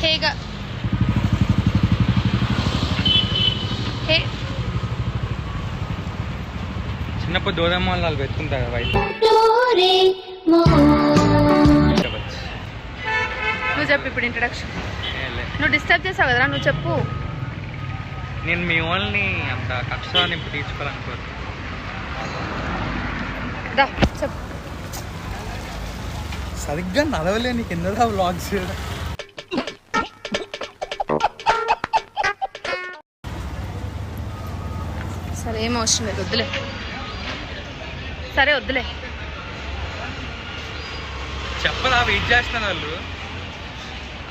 హేగా హే చిన్నప్పుడు దూరమ్మ వాళ్ళు పెట్టుకుంటారు వైట్. నువ్వు చెప్పు ఇప్పుడు ఇంట్రడక్షన్. నువ్వు డిస్టర్బ్ చేసావు కదరా, నువ్వు చెప్పు. నేను మీ వాళ్ళని అంత కష్టాన్ని ఇప్పుడు తీర్చుకోవాలనుకోరు. చెప్పు. సరిగ్గా నడవలే నీకు ఎందుకు వ్లాగ్స్ చేయడం. సరే ఏం అవసరం లేదు, వద్దులే. సరే వద్దులే, చెప్పదా వెయిట్ చేస్తాను వాళ్ళు.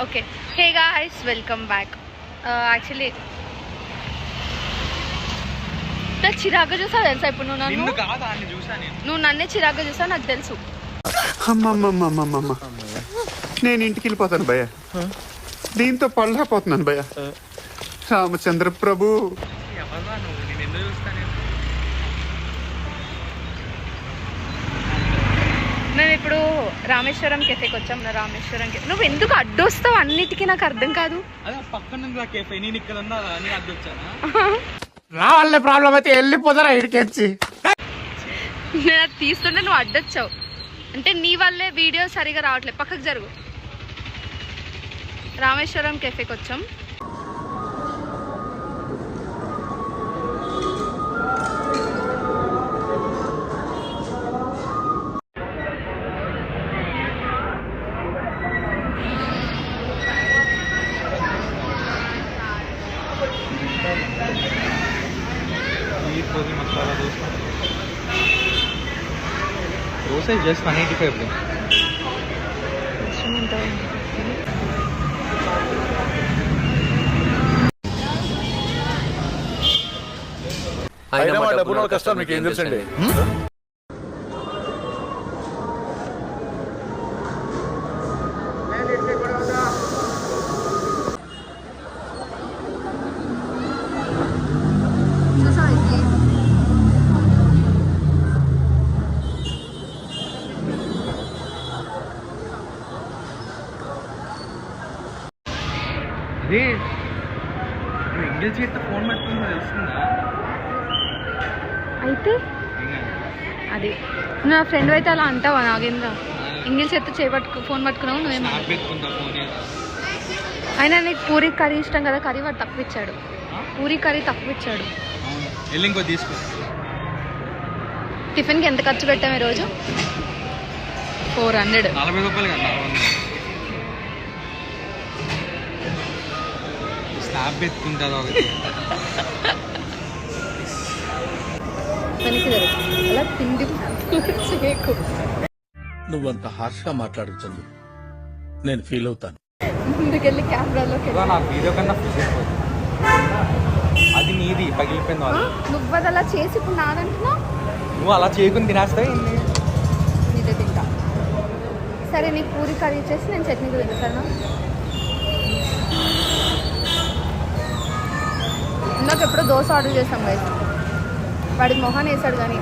Okay. Hey guys, welcome back. Actually చిరాగ్గా చూసావు తెలుసా ఇప్పుడు నువ్వు నన్ను. నువ్వు నన్నే చిరాగ్గా చూసావు నాకు తెలుసు. అమ్మమ్మమ్మమ్మమ్మ, నేను ఇంటికి వెళ్ళిపోతాను భయ్య. దీంతో పళ్ళపోతున్నాను భయ్య. రామచంద్ర ప్రభు, మేము ఇప్పుడు రామేశ్వరం కెఫేకి వచ్చాం. రామేశ్వరం నువ్వు ఎందుకు అడ్డొస్తావు అన్నిటికీ నాకు అర్థం కాదు. రావాలనే ప్రాబ్లం అయితే వెళ్ళిపోతారా ఇడికెచ్చి. నేను అది తీస్తుంటే నువ్వు అడ్డొచ్చావు అంటే నీ వల్లే వీడియో సరిగా రావట్లేదు. పక్కకు జరుగు. రామేశ్వరం కెఫేకి వచ్చాం. దోశ జస్ట్ 185. అయినా మా డబ్బుల కష్టం మీకు ఏం తెలుసండి. అదే నువ్వు ఎంగేజ్ చేస్తే ఫోన్ పట్టుకుని తెలుస్తుందా? అయితే అది నా ఫ్రెండ్ అయితే అలా అంటావా? నాగేంద్ర ఇంగిల్ చేస్తే ఫోన్ పట్టుకున్నావు నువ్వేమో. అయినా నీకు పూరి కర్రీ ఇష్టం కదా, కర్రీ వాడు తక్కువ ఇచ్చాడు. పూరి కర్రీ తక్కువ ఇచ్చాడు. ఇంకో తీసుకో. టిఫిన్కి ఎంత ఖర్చు పెట్టాము ఈరోజు? 400. 40 రూపాయలు కదా. స్లాబ్ ఎత్తుకుంటుంది ఒకటి. అలా తిండి చేయకు. నువ్వంత హార్ష్గా మాట్లాడుతుంది నేను ఫీల్ అవుతాను. ముందుకెళ్ళి కెమెరాలోకి నాకు వీడియో కన్నా అది నీది పగిలిపోయింది వాళ్ళు. నువ్వు అది అలా చేసి ఇప్పుడు నాదంటున్నా. నువ్వు అలా చేయకుని తినేస్తావు ఏంటి? నీదే తింటా. సరే నీకు పూరి కర్రీ చేసి నేను చట్నీ తింటా. సరేనా? ఇందాక ఎప్పుడో దోశ ఆర్డర్ చేసాం కదా, వాడికి మొహాన్ని వేసాడు కానీ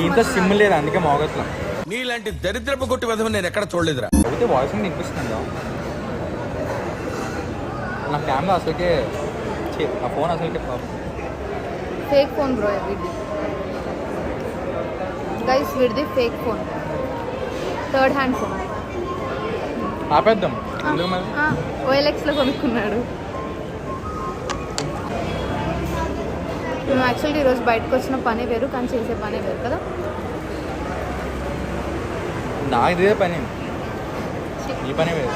దీంతో సిమ్ లేదు అందుకే మోగట్లా. నీలాంటి దరిద్రపు కొట్టి విధం నేను ఎక్కడ చూడలేదురా. అయితే వాయిస్ వినిపిస్తుందా? నా కెమెరా అసలుకే నా ఫోన్ అసలుకే ఫేక్ ఫోన్ బ్రో. వీడిది గైస్, వీడిది fake phone, third hand phone. ఆపేద్దాం. OLXలో కొనుక్కున్నాడు. మేము యాక్చువల్గా ఈరోజు బయటకు వచ్చిన పనే వేరు కానీ చేసే పనే వేరు కదా. నా ఇదే పని, ఈ పనే వేరు.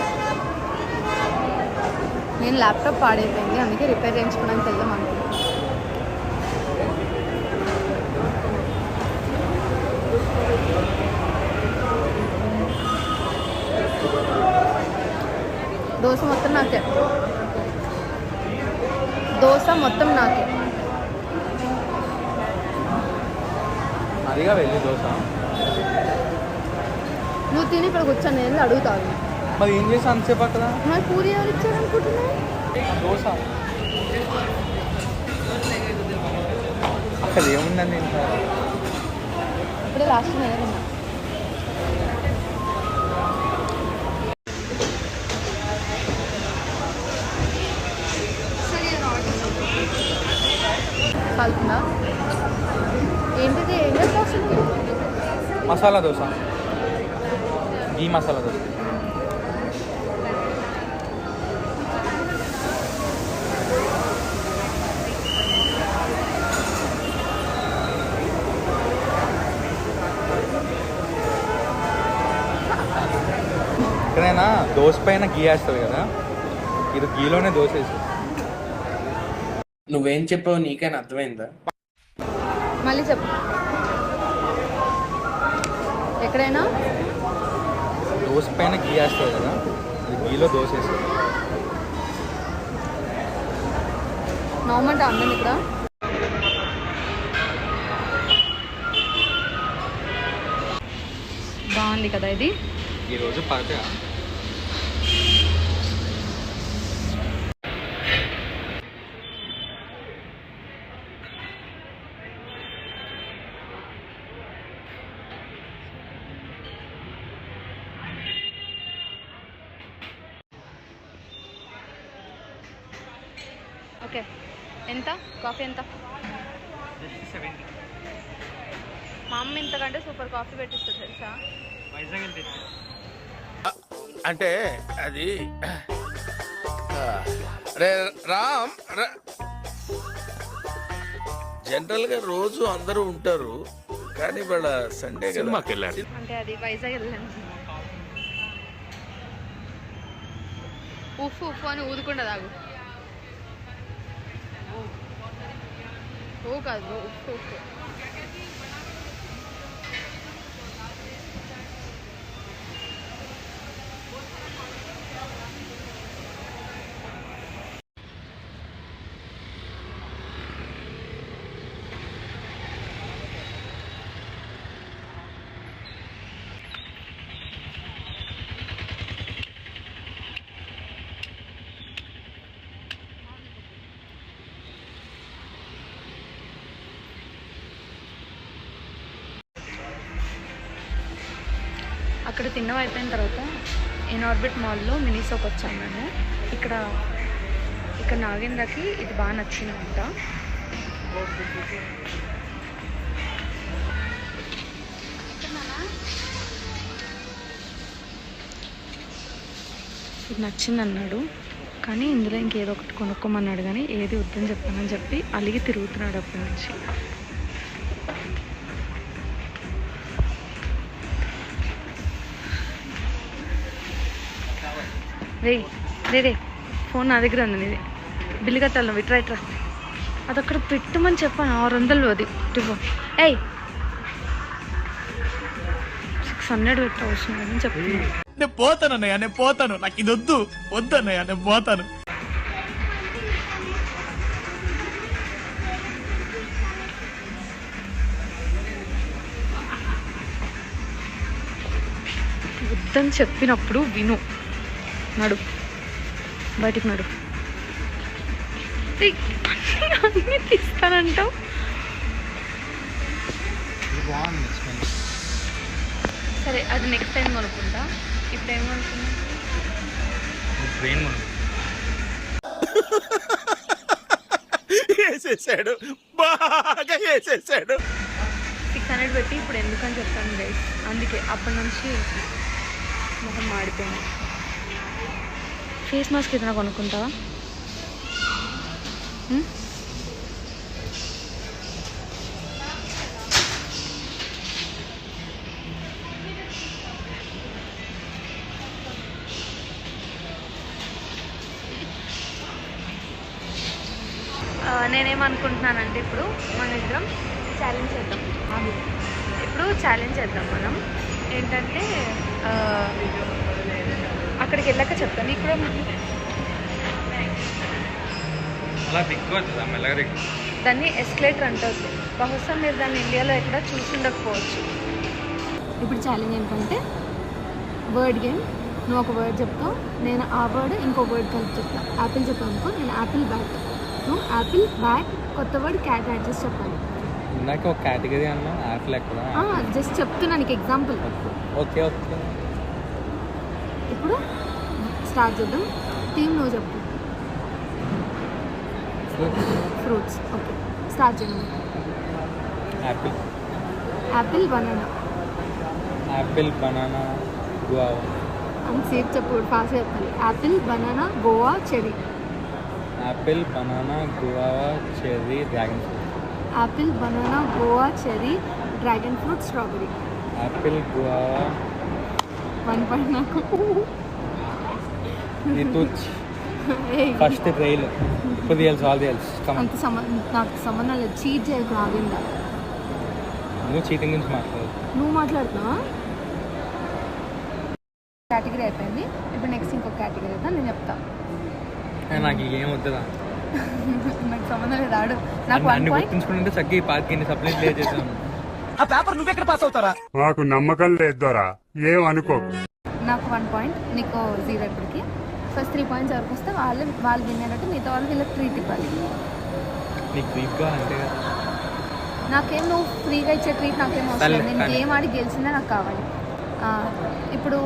నేను ల్యాప్టాప్ పాడైపోయింది అందుకే రిపేర్ చేయించుకోవడానికి వెళ్దాం అనుకుంటున్నాను. దోశ మొత్తం నాకే. అదిగా వెళ్ళి దోశ నువ్వు తిని ఇక్కడ కూర్చొని నేను అడుగుతాను. మరి ఏం చేసా అంతసేపు అక్కడ? మరి పూరి ఎవరు ఇచ్చారు అనుకుంటున్నా? దోశ అక్కడ ఏముందండి ఇంకా. ఇప్పుడే లాస్ట్ నేరున్నా. మసాలా దోశ, గీ మసాలా దోశ. ఎక్కడైనా దోశ పైన గీ వేస్తుంది కదా, ఇది గీలోనే దోశ వేసి. నువ్వేం చెప్పావు నీకైనా అర్థమైందా? మళ్ళీ చెప్పు. ఎక్కడైనా దోశ పైన గీ వేస్తుంది కదా, ఇది గీలో దోశ వేస్తుంది. నవ్వమంటే అందం ఇక్కడ. బాగుంది కదా ఇది. ఈరోజు పడితే ఓకే, ఎంత కాఫీ ఎంత? 70. మా అమ్మ ఇంతకంటే సూపర్ కాఫీ పెట్టిస్తుంది తెలుసా. వైజాగ్ వెళ్తే అంటే అది రే రామ్, జనరల్ గా రోజు అందరూ ఉంటారు కానీ వాళ్ళ సండే సినిమాకి వెళ్ళారు. అంటే అది వైజాగ్ వెళ్ళాను. ఉఫ్ ఉఫ్ అని ఊదుకుండా తాగు. ఓ కాదు, ఉఫ్ ఉఫ్. అక్కడ తిన్నవి అయిపోయిన తర్వాత ఇన్ఆర్బిట్ మాల్లో మినీసోకి వచ్చాము మేము. ఇక్కడ నాగేంద్రకి ఇది బాగా నచ్చిందంట. ఇది నచ్చింది అన్నాడు, కానీ ఇందులో ఇంకేదో ఒకటి కొనుక్కోమన్నాడు, కానీ ఏది వద్దని చెప్పానని చెప్పి అలిగి తిరుగుతున్నాడు అప్పటి నుంచి. రే రే రే ఫోన్ నా దగ్గర ఉంది, నీది. బిల్లు కట్టాలి, ఇట్రా ఇట్రా. అది అక్కడ పెట్టమని చెప్పాను, 600 అది ఇవ్వ. ఏయ్ 600 పెట్టు, అవసరం లేదని చెప్తున్నా. నేను పోతాను అన్నయ్య, నేను పోతాను, నాకు ఇది వద్దు వద్దన్నయ్య, నేను పోతాను. వద్దని చెప్పినప్పుడు విను. నడు బయటికి నడు. అన్నీ తీస్తానంటావు. సరే అది నెక్స్ట్ టైం కొనుక్కుంటా, ఇప్పుడు ఏం కొనుక్కున్నా? ట్రైన్ వేసేసాడు, బాగా వేసేసాడు. 600 పెట్టి ఇప్పుడు ఎందుకని చెప్తాను గైస్. అందుకే అప్పటి నుంచి మొహం మాడిపోయింది. ఫేస్ మాస్క్ ఏదైనా కొనుక్కుంటావా? నేనేమనుకుంటున్నానంటే ఇప్పుడు మన ఇద్దరం ఛాలెంజ్ చేద్దాం. ఇప్పుడు ఛాలెంజ్ చేద్దాం మనం. ఏంటంటే అక్కడికి వెళ్ళాక చెప్తాను. ఇక్కడ అలా దిక్కువచ్చుదా మెల్లగా దిక్కు. దాన్ని ఎస్కలేటర్ అంటారు. బహుశా మీరు దాన్ని ఇండియాలో ఎక్కడ చూసి ఉండకపోవచ్చు. ఇప్పుడు ఛాలెంజ్ ఏంటంటే వర్డ్ గేమ్. నువ్వు ఒక వర్డ్ చెప్తావు, నేను ఆ వర్డ్ ఇంకో వర్డ్ కలిపి చెప్తాను. యాపిల్ చెప్పాను అనుకో, నేను యాపిల్ బ్యాట్, నువ్వు యాపిల్ బ్యాట్, కొత్త వర్డ్ క్యాట్ యాడ్ చేసి చెప్పాలి. ఇందాక ఒక కేటగిరీ అన్నా, యాపిల్ ఎక్కడ? జస్ట్ చెప్తున్నా నీకు ఎగ్జాంపుల్. ఓకే ఓకే, ఇప్పుడు స్టార్ట్ చేద్దాం. థీమ్ నువ్వు చెప్పు. ఫ్రూట్స్. ఓకే స్టార్ట్ చేయండి. Apple. Apple, banana. Apple banana guava. అంత సేపు చెప్పు, ఫాస్ట్ చెప్పాలి. Apple, banana, Goa, cherry. Apple banana guava cherry dragon fruit. Apple, banana, Goa, cherry, dragon fruit, strawberry. Apple guava 1 point నాకు. రితుచ్ ఏయ్, ఫస్ట్ ట్రైల్. ఇప్పుడు తెలుసు ఆల్ తెలుసు. అంత నాకు సంబంధం లేదు. చీట్ చేయకు ఆగిందా. నువ్వు చీటింగ్ గురించి మాట్లాడు. నువ్వు మాట్లాడుతున్నావా? కేటగిరీ అయిపోయింది. ఇప్పుడు నెక్స్ట్ ఇంకొక కేటగిరీ అవుతా, నేను చెప్తా. నాకు ఏం వద్దురా. నాకు సంబంధం లేదు, ఆడు. నాకు 1 అన్ని పాయింట్. గుర్తుంచుకుంటే చక్కగా ఈ పార్క్ ఎన్ని సప్లై క్లియర్ చేసాను. మాకు నమ్మకం లేదు దొరా, ఏం అనుకోకు. నాకు 1 పాయింట్, నీకు 0 ఇప్పటికి. ఫస్ట్ 3 పాయింట్స్ ఎవరికి వస్తే వాళ్ళు వినేటట్టు మిగతా వాళ్ళు వీళ్ళకి ట్రీట్ ఇవ్వాలి. నీకు ట్రీట్గా అంతే కదా. నాకేం నువ్వు ఫ్రీగా ఇచ్చే ట్రీట్ నాకేం అవసరం లేదు. నేను గేమ్ ఆడి గెలిచిందే నాకు కావాలి. ఇప్పుడు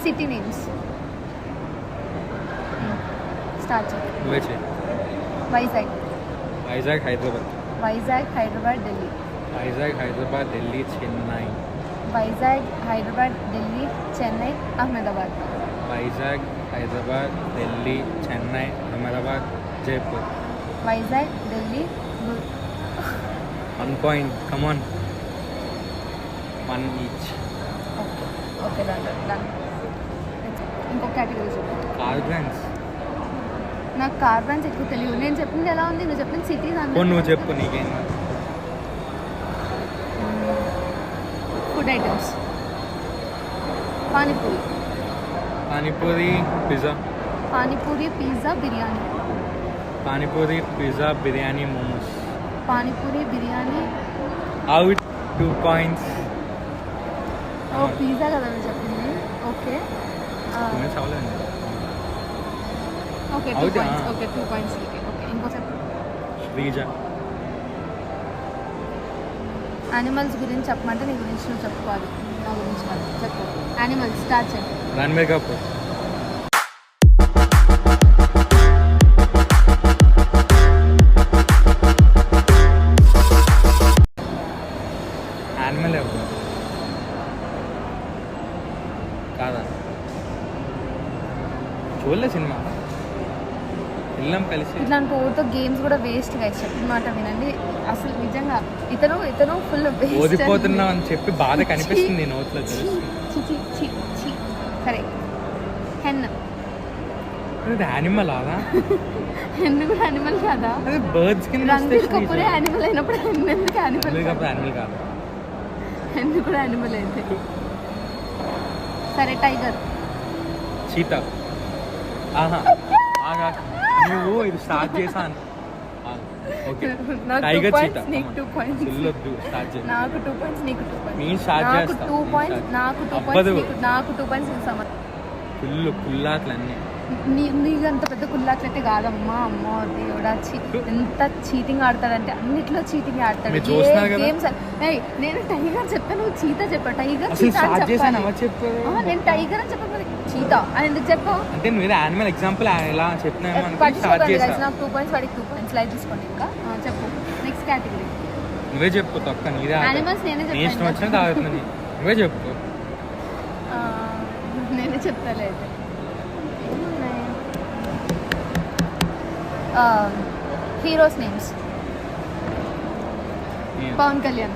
సిటీ నేమ్స్ స్టార్ట్ చేయి. నువ్వే చేయి. వైజాగ్, వైజాగ్ హైదరాబాద్. వైజాగ్, హైదరాబాద్, ఢిల్లీ. వైజాగ్ హైదరాబాద్ ఢిల్లీ చెన్నై. వైజాగ్, హైదరాబాద్, ఢిల్లీ, చెన్నై, అహ్మదాబాద్. వైజాగ్ హైదరాబాద్ ఢిల్లీ చెన్నై అహ్మదాబాద్ జైపూర్. వైజాగ్, ఢిల్లీ, 1 పాయింట్. కమాన్ 1 ఈచ్. Okay okay done. ఇంకొక కేటగిరీ చెప్పు. Car brands. నాకు కార్ బ్రాండ్స్ ఎక్కువ తెలియదు. నేను చెప్పింది ఎలా ఉంది, నువ్వు చెప్పింది సిటీస్ నువ్వు చెప్పు నీకేం. Food items. Panipuri. Panipuri pizza. Panipuri, pizza, biryani. Panipuri pizza biryani momos. Panipuri, biryani. Out 2 points. ఓ పిజ్జా కదా నువ్వు చెప్పింది. ఓకే చాలండి. ఓకే 2 అవునా? పాయింట్స్. Okay 2 points. ఓకే ఇంకో చెప్పు. శ్రీజ. యానిమల్స్ గురించి చెప్పమంటే నీ గురించి నువ్వు చెప్పుకోవాలి, నా గురించి కాదు. చెప్పు యానిమల్స్ స్టార్ట్ చేయండి. రణబీర్ కపూర్. యానిమల్ ఎవరు కాదా? చూడలే సినిమా, వెళ్ళాం కలిసి. ఇట్లాంటి ఓతో గేమ్స్ కూడా వేస్ట్ గా చెప్పిన మాట వినండి. అసలు నిజంగా ఇతను ఫుల్ ఓడిపోతున్నావు అని చెప్పి బాధ కనిపిస్తుంది నోట్లో. సరే హెన్. అది యానిమల్ అదా? హెన్ కూడా యానిమల్ కాదా? అది బర్డ్స్ కింద రణబీర్ కపూరే యానిమల్ అయినప్పుడు హెన్ ఎందుకు యానిమల్? యానిమల్ కాదు. హెన్ కూడా యానిమల్ అయితే. సరే టైగర్. చీతా. ఆహా నువ్వు ఇది స్టార్ట్ చేశాను. Okay tiger cheetah. నీకు 2 పాయింట్స్. చెల్లొద్దు స్టార్ట్ చేయి. నాకు 2 పాయింట్స్, నీకు 2 పాయింట్స్. నేను స్టార్ట్ నాకు చేస్తా. 2 పాయింట్స్, నాకు 2 పాయింట్స్, నాకు 2 పాయింట్స్. నీకు సమానం. పుల్లాట్లన్నీ. నీకు అంత పెద్ద కుల్లాట్లయితే కాదమ్మా. అమ్మో దేవుడా, ఎంత చీటింగ్ ఆడతాడంటే అన్నిట్లో చీటింగ్ ఆడతాడు. మీరు చూస్తున్నారు కదా. గేమ్స్ నేను టైగర్ చెప్పా, నువ్వు చీతా చెప్పా. టైగర్ అసలు చీతా అని స్టార్ట్ చేశాను చెప్పాలి. ఎవరు చెప్పారు? నేను టైగర్ అని చెప్పకపోతే చీతా అని ఎందుకు చెప్పావు? అంటే నువ్వు యానిమల్ ఎగ్జాంపుల్ ఎలా చెప్పినామో అనుకుని స్టార్ట్ పట్టించుకోండి చేసా. guys. నాకు 2 పాయింట్స్, వాడికి 2 పాయింట్స్. లైట్ తీసుకోండి. ఇంకా చెప్పు నెక్స్ట్ కేటగిరీ. నువ్వే చెప్పు తొక్క నీదే. యానిమల్స్ నేనే నీ ఇష్టం చెప్తాను. వచ్చినా తాగుతుంది. నువ్వే చెప్పు. నేనే చెప్తాలే అయితే. Heroes names. పవన్ కళ్యాణ్.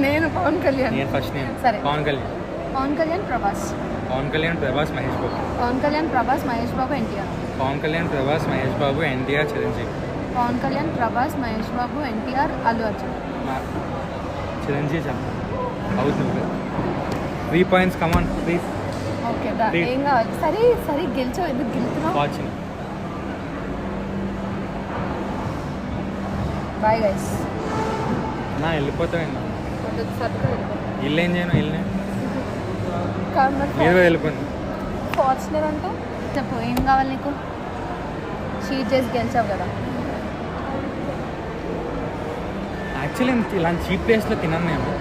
నేను పవన్ కళ్యాణ్. నేను ఫస్ట్ నేను సరే. పవన్ కళ్యాణ్. పవన్ కళ్యాణ్, ప్రభాస్. పవన్ కళ్యాణ్ ప్రభాస్ మహేష్ బాబు. పవన్ కళ్యాణ్, ప్రభాస్, మహేష్ బాబు, ఎన్టీఆర్. పవన్ కళ్యాణ్ ప్రభాస్ మహేష్ బాబు ఎన్టీఆర్ చిరంజీవి. పవన్ కళ్యాణ్, ప్రభాస్, మహేష్ బాబు, ఎన్టీఆర్, అల్లు అర్జున్. చిరంజీవి చెప్పాలి. అవుతుంది. 3 points. Come on please. Okay Please. ఏం కావాలి. సరే గెలిచావు. ఎందుకు గెలుతున్నావు? వాచింగ్. Bye guys. నా వెళ్ళిపోతావు. ఇల్లు ఏం చేయను. ఇల్లు మీరు వెళ్ళిపోయింది. ఫార్చునర్ అంటూ చెప్పు ఏం కావాలి నీకు? చీట్ చేసి గెలిచావు కదా. యాక్చువల్లీ ఇలాంటి చీప్ ప్లేస్లో తిన్నాను నేను.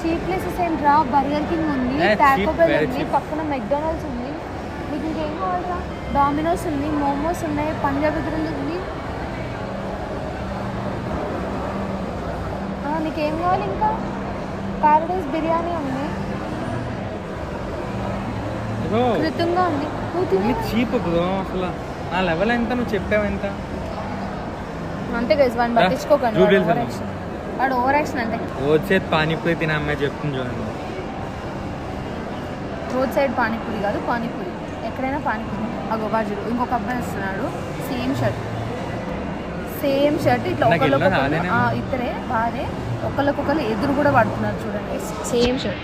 చీప్ ప్లేసెస్ ఏంట్రా? బర్గర్ కింగ్ ఉంది, టాకో బెల్ ఉంది, పక్కన మెక్డొనాల్డ్స్ ఉంది. నీకు ఇంకేం కావాలరా? డామినోస్ ఉంది, మోమోస్ ఉన్నాయి, పంజాబీ గ్రిల్ ఉంది. నీకేం కావాలి ఇంకా? ప్యారడైజ్ బిర్యానీ ఉంది. బ్రో కృతంగా ఉంది. నువ్వు తిను. అన్ని చీప్ బ్రో. అసలు నా లెవెల్ ఎంత, నువ్వు చెప్పావు ఎంత? అంతే గైస్, వాడిని పట్టించుకోకండి. జూడియల్స్ వాడు ఓవర్ యాక్షన్ అంటే. రోడ్ సైడ్ పానీపూరి తినే అమ్మాయి చెప్తుంది చూడండి. రోడ్ సైడ్ పానీపూరి కాదు, పానీపూరి ఎక్కడైనా పానీపూరి. అగో బాజుడు ఇంకొక అబ్బాయి వస్తున్నాడు, సేమ్ షర్ట్ ఇట్లా ఒకళ్ళొకళ్ళు ఇద్దరే బాగా ఒకళ్ళకొకళ్ళు ఎదురు కూడా పడుతున్నారు చూడండి. సేమ్ షర్ట్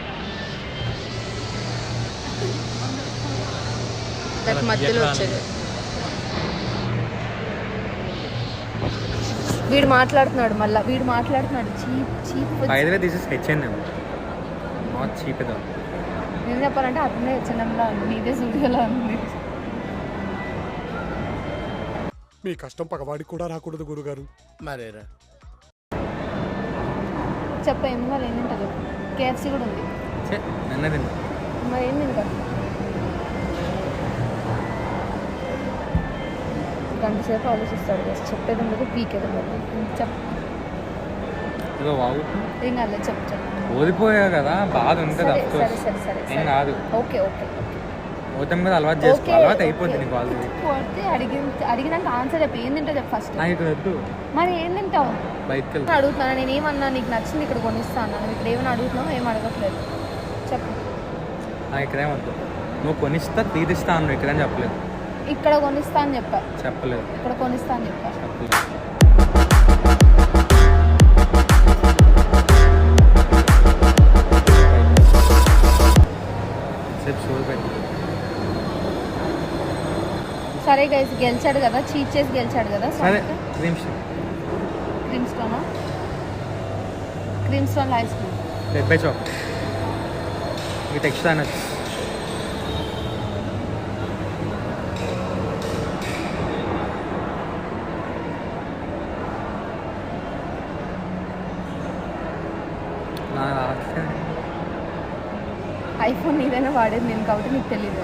మధ్యలో వచ్చేది. వీడు మాట్లాడుతున్నాడు cheap. By the way this is H&M, not cheap at all. నేను చెప్పాలంటే అతనే H&Mలో ఉంది, నీదే జూడియోలో ఉంది. మీ కష్టం పగవాడికి కూడా రాకూడదు గురుగారు. మరేరా చెప్ప ఏం మరి ఏం తింటారు? KFC కూడా ఉంది. నిన్న తిన్నా. మరి ఏం తింటారు? గంట సేపు ఆలోచిస్తాడు, చెప్పేది ఉండదు, పీకేది ఉండదు. ఇదో వాగు ఏం కాలేదు, చెప్పు. ఓడిపోయా కదా, బాధ ఉంటుంది. సరే ఏం కాదు. ఓకే ఓతం మీద అలవాటు చేసుకో, అలవాటు అయిపోతుంది నీకు ఆల్రెడీ. కొడితే అడిగినాక ఆన్సర్ చెప్పి ఏం తింటావు చెప్పు ఫస్ట్. నాకు ఇక్కడ వద్దు, మరి ఏం తింటావు? బయటకు వెళ్తా. అడుగుతున్నా, నేను ఏమన్నా నీకు నచ్చింది ఇక్కడ కొనిస్తా అన్నాను. ఇక్కడ ఏమైనా అడుగుతున్నావు, ఏం అడగట్లేదు, చెప్పు. నాకు ఇక్కడేం వద్దు, నువ్వు కొనిస్తా తీరిస్తా అన్నావు, ఇక్కడేం చెప్పలేదు. ఇక్కడ కొనిస్తా అని చెప్పలేదు. ఇక్కడ కొనిస్తా అని చెప్పలేదు. సరే గైస్, గెలిచాడు కదా, చీట్ చేసి గెలిచాడు కదా. సరే cream stone ice cream red by chalk with extra nuts. IPhone ఏదైనా వాడేది నేను కాబట్టి నీకు తెలియదు.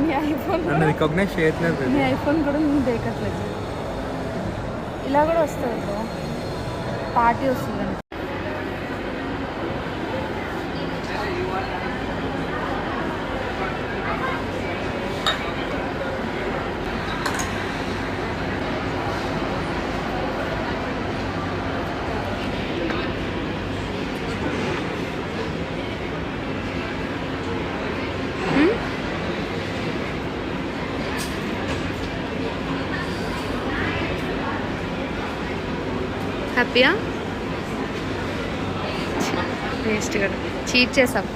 నీ ఐఫోన్ నన్ను రికగ్నైజ్ చేయట్లేదు. నీ ఐఫోన్ కూడా నేను దేకట్లేదు. ఇలా కూడా వస్తుంది బ్రో, పార్టీ వస్తుందండి. హ్యాపీయా? వేస్ట్ కదా, చీట్ చేసాం.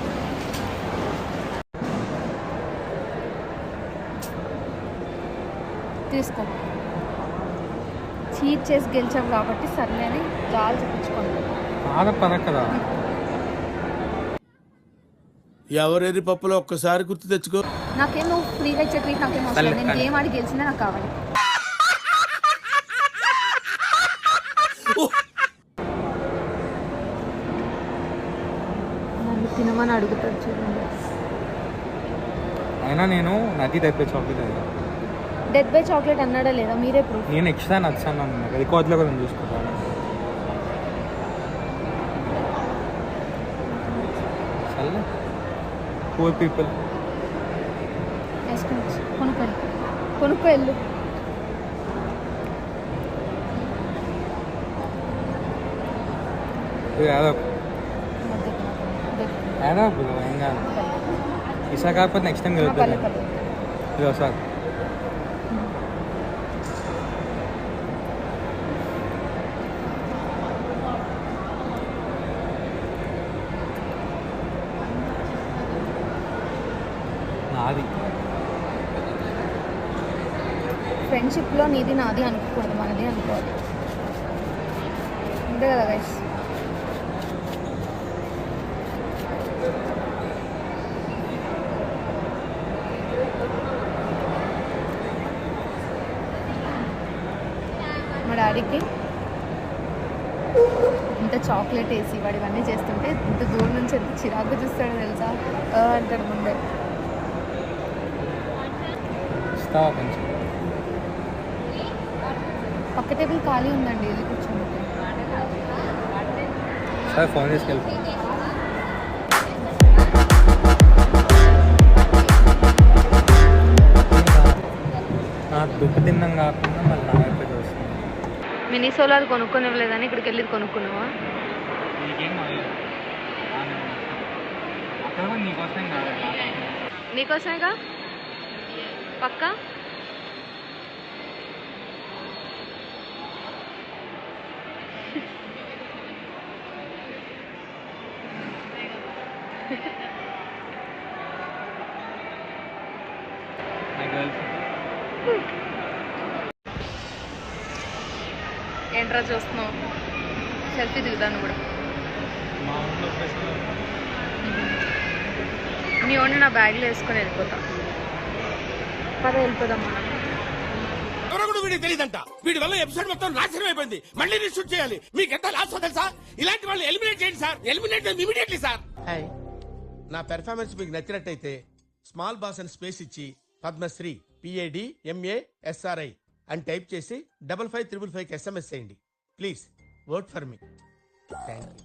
తీసుకో, చీట్ చేసి గెలిచాం కాబట్టి సర్లే అని జాలు చూపించుకోండి. కదా ఎవరెరి పప్పులో ఒక్కసారి గుర్తు తెచ్చుకో. నాకేం నువ్వు ఫ్రీగా ఇచ్చే ట్రీట్ నాకేం అవసరం. నేను గేమ్ ఆడి గెలిచిందే నాకు కావాలి. నన్ను తినమని అడుగుతాడు చూడండి. అయినా నేను నది తెప్పే చాక్లెట్ అది డెత్ బై చాక్లెట్ అన్నాడా లేదా? మీరే ప్రూఫ్. నేను ఎక్స్ట్రా నచ్చాను రికార్డ్లో కూడా చూసుకుంటాను. సరే పూర్ పీపుల్ కొనుక్కో వెళ్ళు. ఏదో ఏం కాదు. ఈసారి కాకపోతే నెక్స్ట్ టైం కలుగుతుంది. ఇది ఒకసారి నాది. ఫ్రెండ్షిప్లో నీది నాది అనుకోకూడదు, మనది అనుకోవాలి. అంతే కదా గైస్? మా డాడీకి ఇంత చాక్లెట్ వేసి వాడు ఇవన్నీ చేస్తుంటే ఇంత దూరం నుంచి ఎంత చిరాకు చూస్తాడో తెలుసా అంటాడు ముందే. పక్క టేబుల్ ఖాళీ ఉందండి, వెళ్ళి కూర్చోండి. సరే ఫోన్ తీసుకెళ్ళి దుప్పు తిన్నాం కాకుండా మళ్ళీ నా వైపు చూస్తాను. మినీ సోలో అది కొనుక్కొని ఇవ్వలేదని ఇక్కడికి వెళ్ళి కొనుక్కున్నావా? నీకోసమేగా పక్కా. ఏంట్రా చూస్తున్నావు? సెల్ఫీ దిగుతాను కూడా. నీ ఓన్లీ నా బ్యాగ్లో వేసుకొని వెళ్ళిపోతా. పద వెళ్ళిపోదాం మనం. ఎవరో వీడికి తెలియదంట. వీడి వల్ల ఎపిసోడ్ మొత్తం నాశనం అయిపోయింది. మళ్ళీ రీషూట్ చేయాలి. మీకు ఎంత లాస్ అవుతుంది సార్? ఇలాంటి వాళ్ళు ఎలిమినేట్ చేయండి సార్. Eliminate immediately sir. నా పెర్ఫార్మెన్స్ మీకు నచ్చినట్టయితే స్మాల్ బాస్ అని స్పేస్ ఇచ్చి పద్మశ్రీ PADMASRI అని టైప్ చేసి 5555 SMS చేయండి. Please vote for me. Thank you.